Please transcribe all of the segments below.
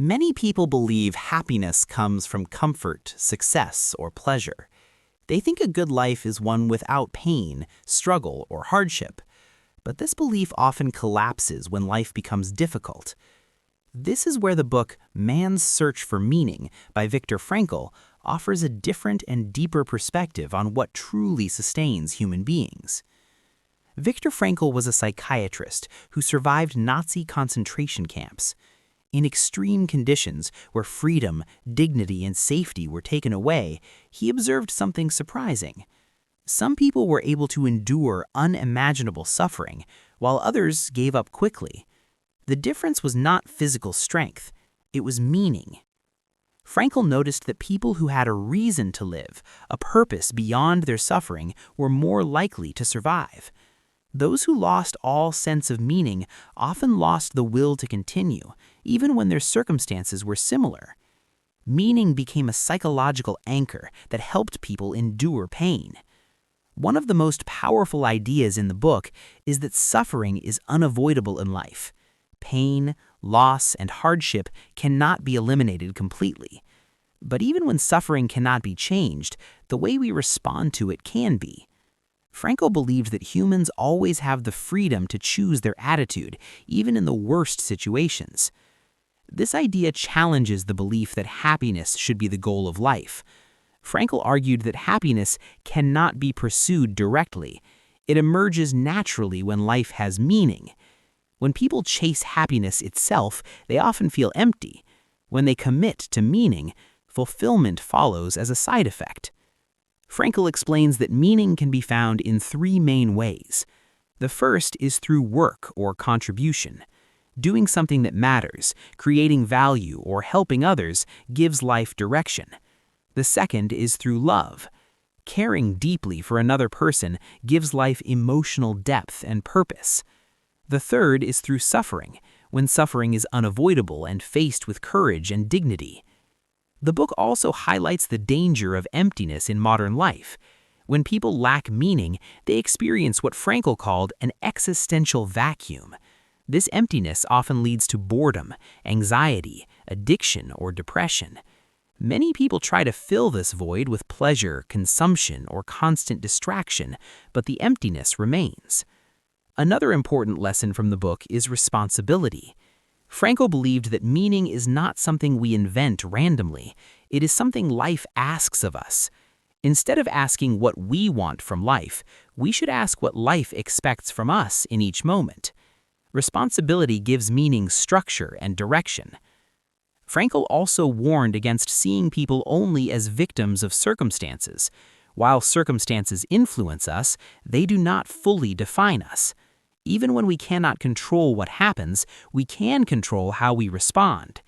Many people believe happiness comes from comfort, success, or pleasure. They think a good life is one without pain, struggle, or hardship. But this belief often collapses when life becomes difficult. This is where the book Man's Search for Meaning by Viktor Frankl offers a different and deeper perspective on what truly sustains human beings. Viktor Frankl was a psychiatrist who survived Nazi concentration camps. In extreme conditions where freedom, dignity, and safety were taken away, he observed something surprising. Some people were able to endure unimaginable suffering, while others gave up quickly. The difference was not physical strength, it was meaning. Frankl noticed that people who had a reason to live, a purpose beyond their suffering, were more likely to survive. Those who lost all sense of meaning often lost the will to continue, even when their circumstances were similar. Meaning became a psychological anchor that helped people endure pain. One of the most powerful ideas in the book is that suffering is unavoidable in life. Pain, loss, and hardship cannot be eliminated completely. But even when suffering cannot be changed, the way we respond to it can be. Frankl believed that humans always have the freedom to choose their attitude, even in the worst situations. This idea challenges the belief that happiness should be the goal of life. Frankl argued that happiness cannot be pursued directly. It emerges naturally when life has meaning. When people chase happiness itself, they often feel empty. When they commit to meaning, fulfillment follows as a side effect. Frankl explains that meaning can be found in three main ways. The first is through work or contribution. Doing something that matters, creating value, or helping others gives life direction. The second is through love. Caring deeply for another person gives life emotional depth and purpose. The third is through suffering, when suffering is unavoidable and faced with courage and dignity. The book also highlights the danger of emptiness in modern life. When people lack meaning, they experience what Frankl called an existential vacuum. This emptiness often leads to boredom, anxiety, addiction, or depression. Many people try to fill this void with pleasure, consumption, or constant distraction, but the emptiness remains. Another important lesson from the book is responsibility. Frankl believed that meaning is not something we invent randomly. It is something life asks of us. Instead of asking what we want from life, we should ask what life expects from us in each moment. Responsibility gives meaning structure and direction. Frankl also warned against seeing people only as victims of circumstances. While circumstances influence us, they do not fully define us. Even when we cannot control what happens, we can control how we respond.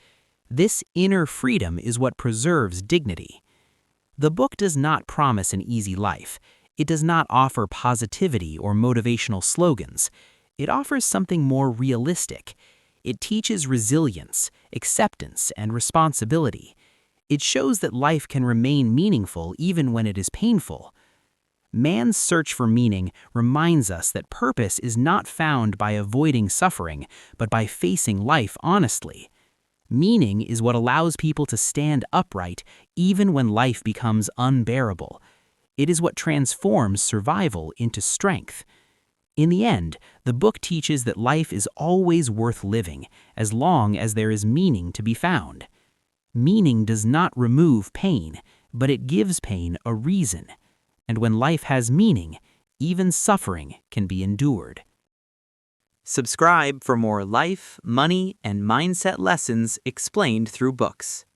This inner freedom is what preserves dignity. The book does not promise an easy life. It does not offer positivity or motivational slogans. It offers something more realistic. It teaches resilience, acceptance, and responsibility. It shows that life can remain meaningful even when it is painful. Man's Search for Meaning reminds us that purpose is not found by avoiding suffering, but by facing life honestly. Meaning is what allows people to stand upright even when life becomes unbearable. It is what transforms survival into strength. In the end, the book teaches that life is always worth living, as long as there is meaning to be found. Meaning does not remove pain, but it gives pain a reason. And when life has meaning, even suffering can be endured. Subscribe for more life, money, and mindset lessons explained through books.